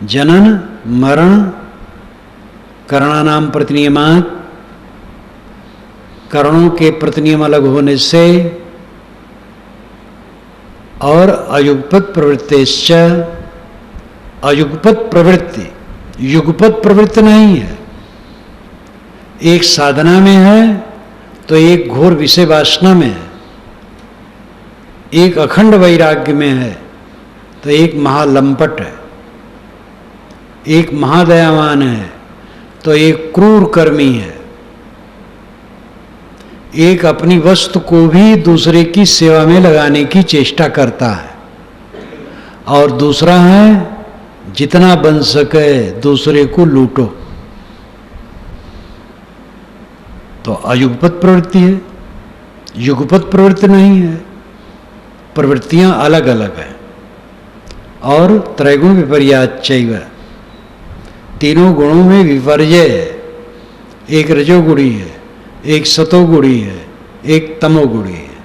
जनन मरण करणानाम प्रतिनियमात, करणों के प्रतिनियम अलग होने से, और अयुगपत प्रवृत्तिश्च, अयुगपत प्रवृत्ति, युगपत प्रवृत्ति नहीं है। एक साधना में है तो एक घोर विषय वासना में है, एक अखंड वैराग्य में है तो एक महालंपट है, एक महादयावान है तो एक क्रूर कर्मी है, एक अपनी वस्तु को भी दूसरे की सेवा में लगाने की चेष्टा करता है, और दूसरा है जितना बन सके दूसरे को लूटो। तो अयुगपत प्रवृत्ति है, युगपत प्रवृत्ति नहीं है। प्रवृत्तियां अलग अलग हैं। और त्रैगुण विपर्याचैव, तीनों गुणों में विपर्य है। एक रजोगुणी है, एक सतोगुणी है, एक तमोगुणी है।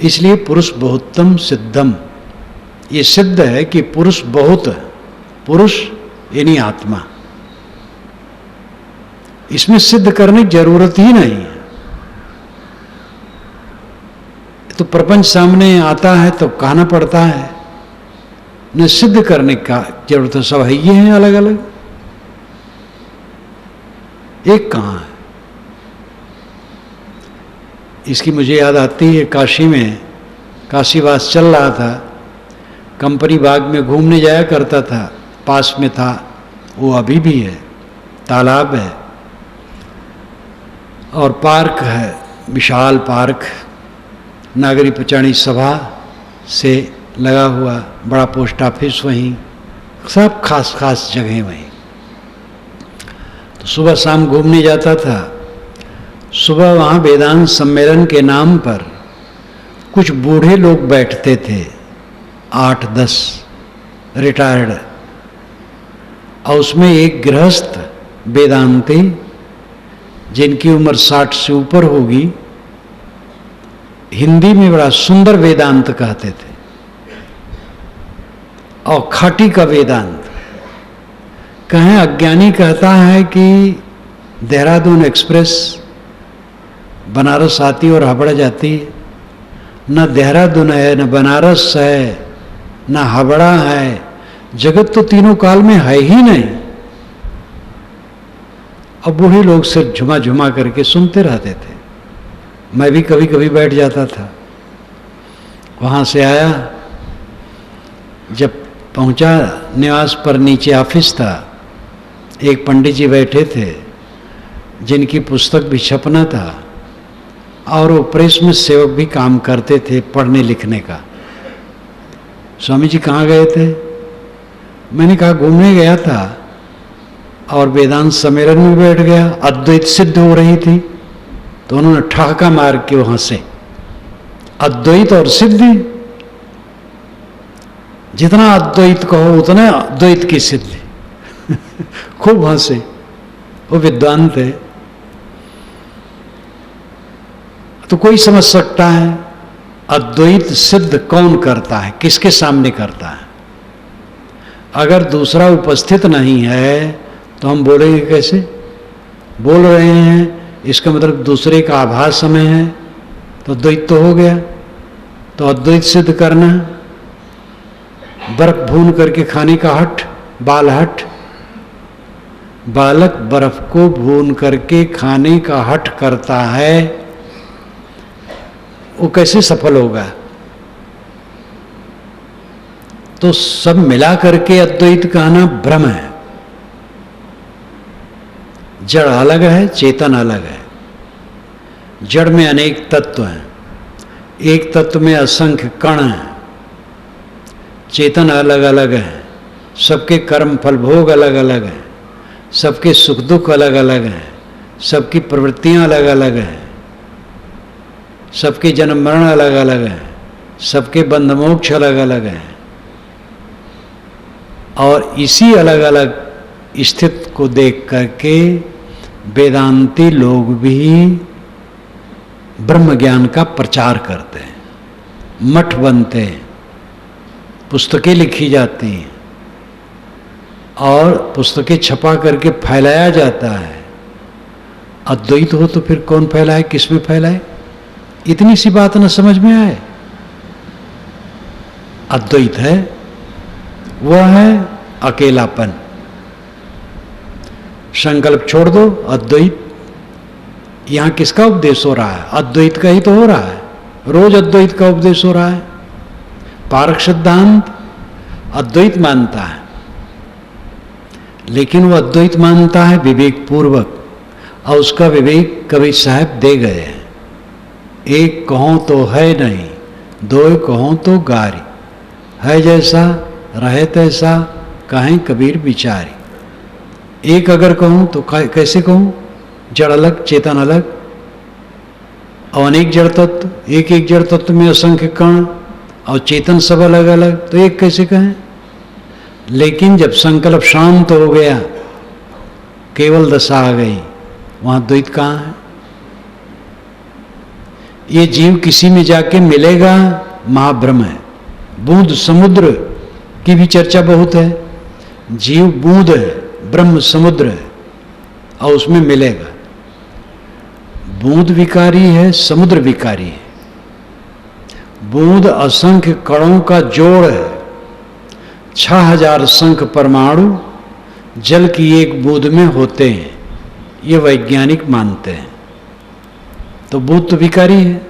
इसलिए पुरुष बहुतम सिद्धम, ये सिद्ध है कि पुरुष बहुत है। पुरुष यानी आत्मा, इसमें सिद्ध करने की जरूरत ही नहीं है। तो प्रपंच सामने आता है तो कहना पड़ता है, न सिद्ध करने का जरूरत है। सब है ये हैं अलग अलग, एक कहाँ है। इसकी मुझे याद आती है, काशी में काशीवास चल रहा था, कंपनी बाग में घूमने जाया करता था, पास में था, वो अभी भी है, तालाब है और पार्क है, विशाल पार्क, नागरिक पंचायत सभा से लगा हुआ, बड़ा पोस्ट ऑफिस वहीं, सब खास खास जगह वहीं। तो सुबह शाम घूमने जाता था। सुबह वहाँ वेदांत सम्मेलन के नाम पर कुछ बूढ़े लोग बैठते थे, 8-10 रिटायर्ड, और उसमें एक गृहस्थ वेदांती जिनकी उम्र 60 से ऊपर होगी, हिंदी में बड़ा सुंदर वेदांत कहते थे, और खाटी का वेदांत। कहें अज्ञानी कहता है कि देहरादून एक्सप्रेस बनारस आती और हावड़ा जाती, न देहरादून है, न बनारस है, न हावड़ा है, जगत तो तीनों काल में है ही नहीं। अब बूढ़े लोग सिर्फ झुमा झुमा करके सुनते रहते थे। मैं भी कभी कभी बैठ जाता था। वहाँ से आया, जब पहुँचा निवास पर, नीचे ऑफिस था, एक पंडित जी बैठे थे जिनकी पुस्तक भी छपना था, और वो प्रेस में सेवक भी काम करते थे, पढ़ने लिखने का। स्वामी जी कहाँ गए थे? मैंने कहा घूमने गया था और वेदांत सम्मेलन में बैठ गया, अद्वैत सिद्ध हो रही थी, तो उन्होंने ठहाका मार के वहां से, अद्वैत और सिद्धि, जितना अद्वैत कहो उतना अद्वैत की सिद्धि। खूब हंसे, वो विद्वान थे। तो कोई समझ सकता है अद्वैत सिद्ध कौन करता है, किसके सामने करता है। अगर दूसरा उपस्थित नहीं है तो हम बोलेंगे कैसे? बोल रहे हैं इसका मतलब दूसरे का आभास हमें है, तो द्वैत तो हो गया। तो अद्वैत सिद्ध करना, बर्फ भून करके खाने का हठ, बाल हठ, बालक बर्फ को भून करके खाने का हठ करता है, वो कैसे सफल होगा? तो सब मिला करके अद्वैत कहना भ्रम है। जड़ अलग है, चेतन अलग है। जड़ में अनेक तत्व हैं, एक तत्व में असंख्य कण हैं। चेतन अलग अलग है, सबके कर्म फल भोग अलग अलग हैं, सबके सुख दुख अलग अलग हैं, सबकी प्रवृत्तियां अलग अलग हैं, सबके जन्म मरण अलग अलग हैं, सबके बंध मोक्ष अलग अलग हैं। और इसी अलग अलग स्थिति को देख करके वेदांती लोग भी ब्रह्म ज्ञान का प्रचार करते हैं, मठ बनते हैं, पुस्तकें लिखी जाती हैं और पुस्तकें छपा करके फैलाया जाता है। अद्वैत हो तो फिर कौन फैलाए, किस में फैलाए? इतनी सी बात न समझ में आए। अद्वैत है, वह है अकेलापन। संकल्प छोड़ दो, अद्वैत। यहां किसका उपदेश हो रहा है? अद्वैत का ही तो हो रहा है। रोज अद्वैत का उपदेश हो रहा है। पारक सिद्धांत अद्वैत मानता है, लेकिन वो अद्वैत मानता है विवेक पूर्वक, और उसका विवेक कवि साहब दे गए हैं। एक कहो तो है नहीं, दो कहो तो गारी, है जैसा रहे तैसा, कहें कबीर विचारी। एक अगर कहूं तो कैसे कहूं? जड़ अलग चेतन अलग, और अनेक जड़ तत्व, एक एक जड़ तत्व में असंख्य कण, और चेतन सब अलग अलग, तो एक कैसे कहें? लेकिन जब संकल्प शांत हो गया, केवल दशा आ गई, वहां द्वैत कहां है? ये जीव किसी में जाके मिलेगा, महाब्रह्म है। बूंद समुद्र की भी चर्चा बहुत है। जीव बूंद है, ब्रह्म समुद्र है, और उसमें मिलेगा। बूंद विकारी है, समुद्र विकारी है। बूंद असंख्य कणों का जोड़ है। 6000 शंख परमाणु जल की एक बूंद में होते हैं, ये वैज्ञानिक मानते हैं। तो बूंद तो विकारी है,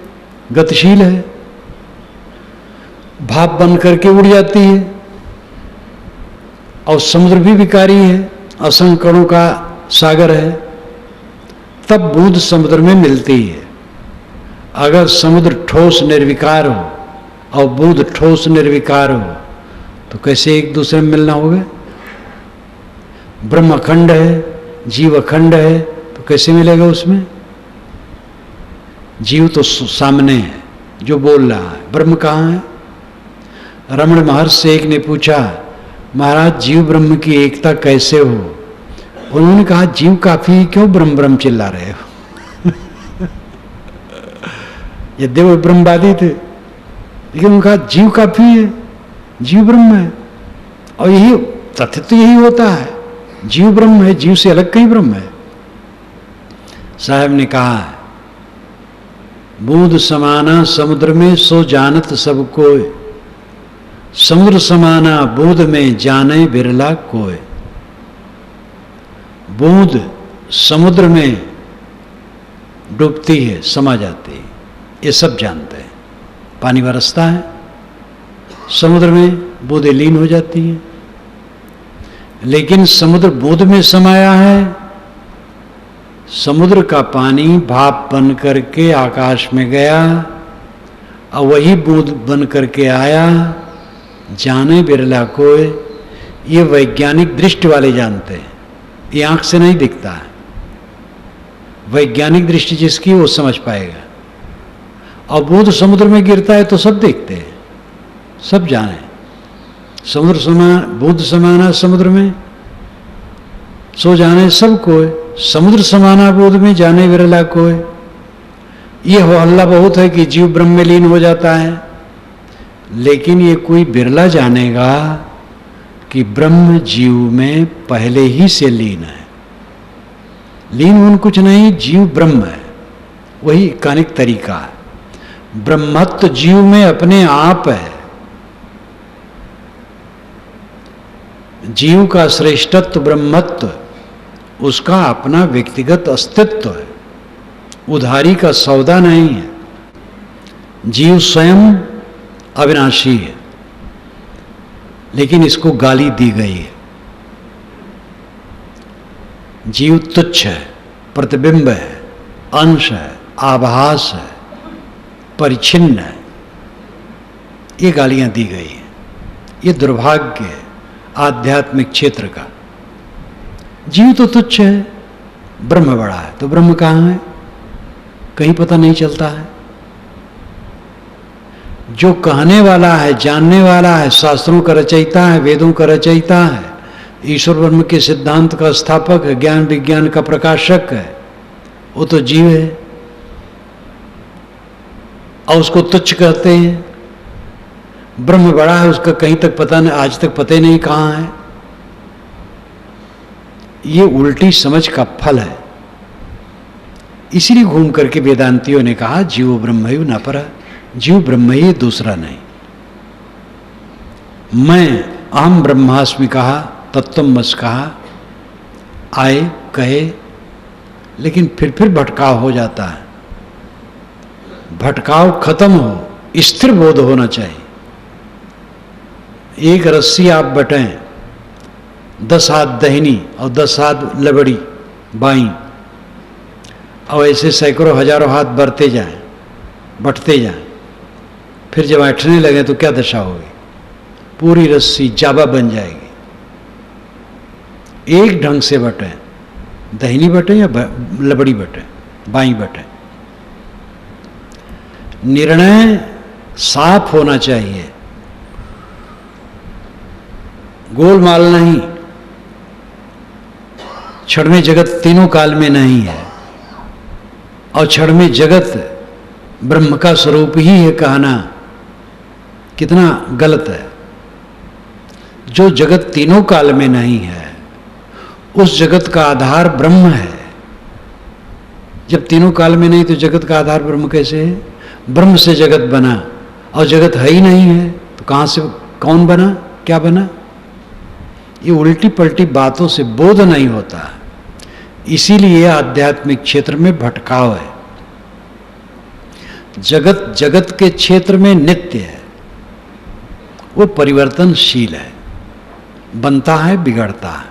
गतिशील है, भाप बन करके उड़ जाती है। और समुद्र भी विकारी है, असंख्य कणों का सागर है। तब बूंद समुद्र में मिलती है। अगर समुद्र ठोस निर्विकार हो और बूंद ठोस निर्विकार हो, तो कैसे एक दूसरे में मिलना होगा? ब्रह्म अखंड है, जीव अखंड है, तो कैसे मिलेगा उसमें? जीव तो सामने है जो बोल रहा है, ब्रह्म कहाँ है? रमण महर्षि से एक ने पूछा, महाराज जीव ब्रह्म की एकता कैसे हो? उन्होंने कहा, जीव काफी, क्यों ब्रह्म ब्रह्म चिल्ला रहे हो? यद्यपि वो ब्रह्मवादी थे, लेकिन उन्होंने कहा जीव काफी है, जीव ब्रह्म है। और यही तथ्य तो यही होता है, जीव ब्रह्म है, जीव से अलग कहीं ब्रह्म है। साहब ने कहा, बूंद समाना समुद्र में सो जानत सब कोय, समुद्र समाना बूंद में जाने बिरला कोय। बूंद समुद्र में डूबती है, समा जाती है, ये सब जानते हैं। पानी बरसता है, समुद्र में बूंदें लीन हो जाती हैं। लेकिन समुद्र बूंद में समाया है। समुद्र का पानी भाप बन करके आकाश में गया, और वही बूंद बन करके आया, जाने बिरला कोय। ये वैज्ञानिक दृष्टि वाले जानते हैं, ये आंख से नहीं दिखता है। वैज्ञानिक दृष्टि जिसकी, वो समझ पाएगा। और बूंद समुद्र में गिरता है तो सब देखते हैं, सब जाने। समुद्र समान, बूंद समाना समुद्र में सो जाने सब कोय, समुद्र समाना बूंद में जाने विरला कोय। ये हो हल्ला बहुत है कि जीव ब्रह्म में लीन हो जाता है, लेकिन ये कोई बिरला जानेगा कि ब्रह्म जीव में पहले ही से लीन है। लीन उन कुछ नहीं, जीव ब्रह्म है, वही कानिक तरीका है। ब्रह्मत्व जीव में अपने आप है। जीव का श्रेष्ठत्व ब्रह्मत्व, उसका अपना व्यक्तिगत अस्तित्व है, उधारी का सौदा नहीं है। जीव स्वयं अविनाशी है, लेकिन इसको गाली दी गई है। जीव तुच्छ है, प्रतिबिंब है, अंश है, आभास है, परिच्छिन्न है, ये गालियां दी गई हैं। ये दुर्भाग्य है आध्यात्मिक क्षेत्र का। जीव तो तुच्छ है, ब्रह्म बड़ा है, तो ब्रह्म कहाँ है? कहीं पता नहीं चलता है। जो कहने वाला है, जानने वाला है, शास्त्रों का रचयिता है, वेदों का रचयिता है, ईश्वर ब्रह्म के सिद्धांत का स्थापक है, ज्ञान विज्ञान का प्रकाशक है, वो तो जीव है। और उसको तुच्छ कहते हैं। ब्रह्म बड़ा है, उसका कहीं तक पता नहीं, आज तक पता ही नहीं कहाँ है। ये उल्टी समझ का फल है। इसीलिए घूम करके वेदांतियों ने कहा जीव ब्रह्मयु न परा, जीव ब्रह्म ही, दूसरा नहीं। मैं अहम ब्रह्मास्मि कहा, तत्वमसि कहा, आए कहे, लेकिन फिर भटकाव हो जाता है। भटकाव खत्म हो, स्थिर बोध होना चाहिए। एक रस्सी आप बटें, 10 हाथ दहिनी और 10 हाथ लबड़ी बाईं, और ऐसे सैकड़ों हजारों हाथ बढ़ते जाएं, बटते जाएं, फिर जब ऐंठने लगे तो क्या दशा होगी? पूरी रस्सी जाबा बन जाएगी। एक ढंग से बटें, दहिनी बटें या लबड़ी बटें, बाईं बटें। निर्णय साफ होना चाहिए, गोलमाल नहीं। क्षण में जगत तीनों काल में नहीं है, और क्षण में जगत ब्रह्म का स्वरूप ही है कहना कितना गलत है। जो जगत तीनों काल में नहीं है, उस जगत का आधार ब्रह्म है। जब तीनों काल में नहीं तो जगत का आधार ब्रह्म कैसे है? ब्रह्म से जगत बना, और जगत है ही नहीं है तो कहां से, कौन बना, क्या बना? ये उल्टी पलटी बातों से बोध नहीं होता। इसीलिए आध्यात्मिक क्षेत्र में भटकाव है। जगत जगत के क्षेत्र में नित्य है, वो परिवर्तनशील है, बनता है बिगड़ता है।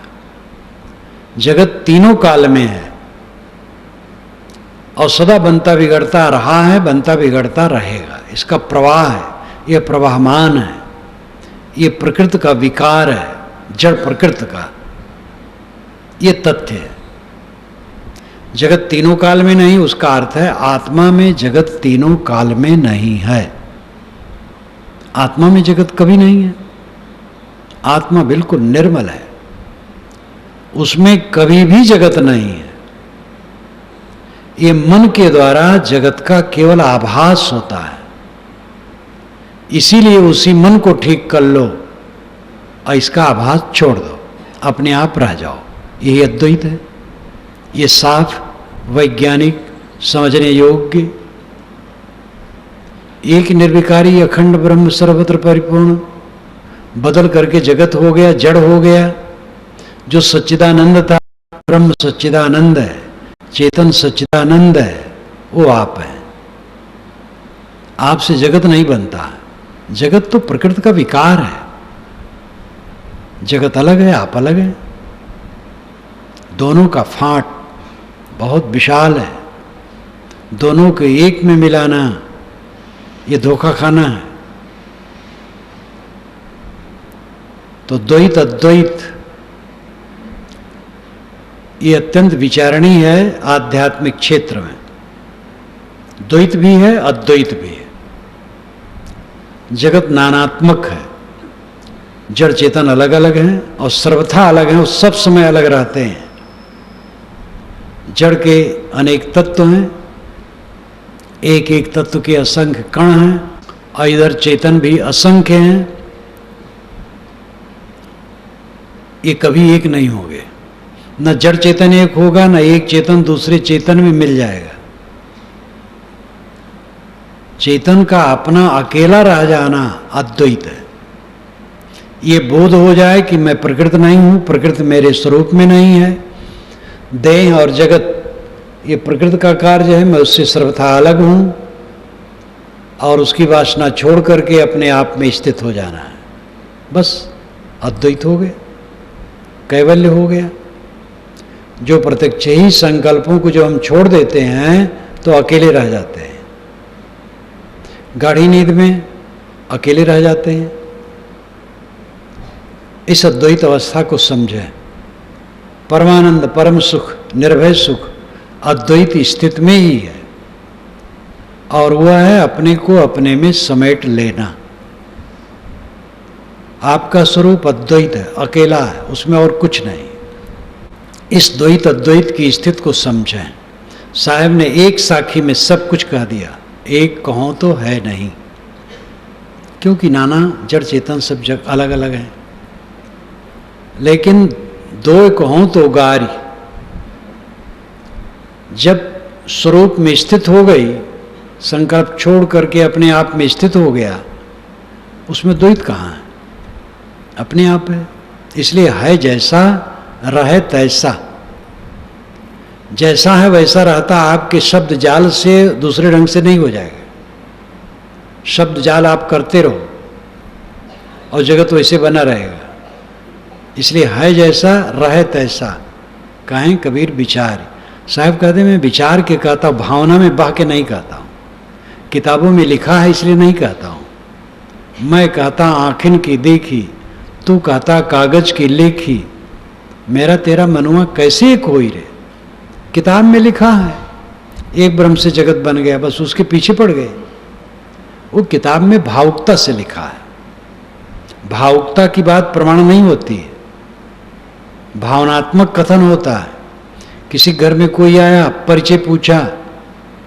जगत तीनों काल में है और सदा बनता बिगड़ता रहा है, बनता बिगड़ता रहेगा। इसका प्रवाह है, यह प्रवाहमान है, ये प्रकृति का विकार है, जड़ प्रकृति का ये तथ्य है। जगत तीनों काल में नहीं, उसका अर्थ है आत्मा में जगत तीनों काल में नहीं है। आत्मा में जगत कभी नहीं है। आत्मा बिल्कुल निर्मल है, उसमें कभी भी जगत नहीं है। ये मन के द्वारा जगत का केवल आभास होता है। इसीलिए उसी मन को ठीक कर लो और इसका आभास छोड़ दो, अपने आप रह जाओ। यही अद्वैत है। ये साफ, वैज्ञानिक, समझने योग्य, एक निर्विकारी अखंड ब्रह्म सर्वत्र परिपूर्ण, बदल करके जगत हो गया, जड़ हो गया। जो सच्चिदानंद था, ब्रह्म सच्चिदानंद है, चेतन सच्चिदानंद है, वो आप है। आपसे जगत नहीं बनता। जगत तो प्रकृति का विकार है। जगत अलग है, आप अलग है। दोनों का फांट बहुत विशाल है। दोनों को एक में मिलाना ये धोखा खाना है। तो द्वैत अद्वैत ये अत्यंत विचारणीय है आध्यात्मिक क्षेत्र में। द्वैत भी है, अद्वैत भी है। जगत नानात्मक है, जड़ चेतन अलग अलग हैं और सर्वथा अलग हैं, वो सब समय अलग रहते हैं। जड़ के अनेक तत्व हैं, एक एक तत्व के असंख्य कण हैं, और इधर चेतन भी असंख्य हैं। ये कभी एक नहीं होंगे। न जड़ चेतन एक होगा, न एक चेतन दूसरे चेतन में मिल जाएगा। चेतन का अपना अकेला रह जाना अद्वैत है। ये बोध हो जाए कि मैं प्रकृति नहीं हूं, प्रकृति मेरे स्वरूप में नहीं है। देह और जगत ये प्रकृति का कार्य है, मैं उससे सर्वथा अलग हूं, और उसकी वासना छोड़ करके अपने आप में स्थित हो जाना है। बस अद्वैत हो गया, कैवल्य हो गया। जो प्रत्यक्ष ही संकल्पों को जो हम छोड़ देते हैं तो अकेले रह जाते हैं। गाढ़ी नींद में अकेले रह जाते हैं। इस अद्वैत अवस्था को समझें। परमानंद, परम सुख, निर्भय सुख अद्वैत स्थिति में ही है, और वह है अपने को अपने में समेट लेना। आपका स्वरूप अद्वैत है, अकेला है, उसमें और कुछ नहीं। इस द्वैत अद्वैत की स्थिति को समझें। साहब ने एक साखी में सब कुछ कह दिया, एक कहो तो है नहीं। क्योंकि नाना जड़ चेतन सब जग अलग अलग हैं, लेकिन दो एक हों तो गारी। जब स्वरूप में स्थित हो गई, संकल्प छोड़ करके अपने आप में स्थित हो गया, उसमें द्वैत कहाँ है? अपने आप है। इसलिए है जैसा रहे तैसा, जैसा है वैसा रहता। आपके शब्द जाल से दूसरे ढंग से नहीं हो जाएगा। शब्द जाल आप करते रहो और जगत वैसे बना रहेगा। इसलिए है जैसा रहे तैसा। कहें कबीर विचार। साहब कहते मैं विचार के कहता हूँ, भावना में बह के नहीं कहता हूँ। किताबों में लिखा है इसलिए नहीं कहता हूँ। मैं कहता आँखिन की देखी, तू कहता कागज की लेखी, मेरा तेरा मनुआ कैसे कोई रे। किताब में लिखा है, एक ब्रह्म से जगत बन गया, बस उसके पीछे पड़ गए। वो किताब में भावुकता से लिखा है। भावुकता की बात प्रमाण नहीं होती है, भावनात्मक कथन होता है। किसी घर में कोई आया, परिचय पूछा,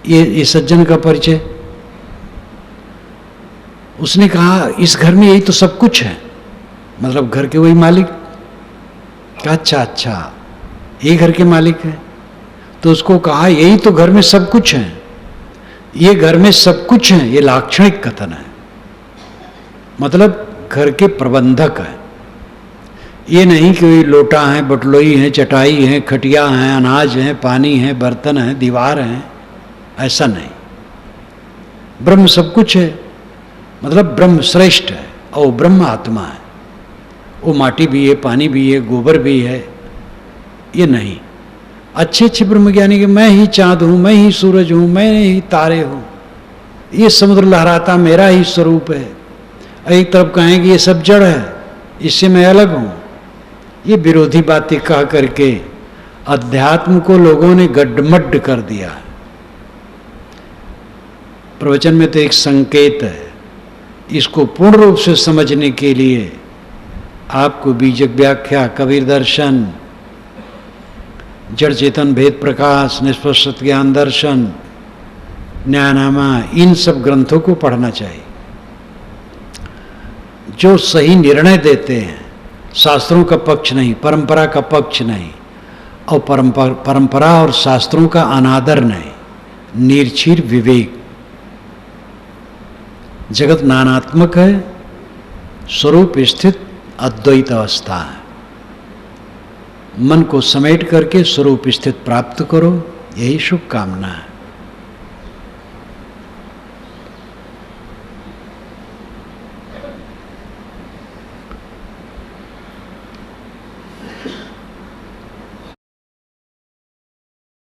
ये सज्जन का परिचय। उसने कहा इस घर में यही तो सब कुछ है, मतलब घर के वही मालिक। कहा अच्छा ये घर के मालिक है। तो उसको कहा यही तो घर में सब कुछ है, ये घर में सब कुछ है। ये लाक्षणिक कथन है, मतलब घर के प्रबंधक है। ये नहीं कि कोई लोटा है, बटलोई है, चटाई है, खटिया है, अनाज है, पानी है, बर्तन है, दीवार है, ऐसा नहीं। ब्रह्म सब कुछ है, मतलब ब्रह्म श्रेष्ठ है और ब्रह्म आत्मा है। वो माटी भी है, पानी भी है, गोबर भी है, ये नहीं। अच्छे अच्छे ब्रह्मज्ञानी के मैं ही चाँद हूँ, मैं ही सूरज हूँ, मैं ही तारे हूँ, ये समुद्र लहराता मेरा ही स्वरूप है। एक तरफ कहेंगे ये सब जड़ है, इससे मैं अलग हूँ। ये विरोधी बातें कह करके अध्यात्म को लोगों ने गड्ढमड्ढ कर दिया। प्रवचन में तो एक संकेत है, इसको पूर्ण रूप से समझने के लिए आपको बीजक व्याख्या, कबीर दर्शन, जड़ चेतन भेद प्रकाश, निष्पक्ष ज्ञान दर्शन, न्यायनामा, इन सब ग्रंथों को पढ़ना चाहिए, जो सही निर्णय देते हैं। शास्त्रों का पक्ष नहीं, परंपरा का पक्ष नहीं, और परंपरा और शास्त्रों का अनादर नहीं, निर्छीर विवेक। जगत नानात्मक है, स्वरूप स्थित अद्वैत अवस्था है। मन को समेट करके स्वरूप स्थित प्राप्त करो, यही शुभकामना है।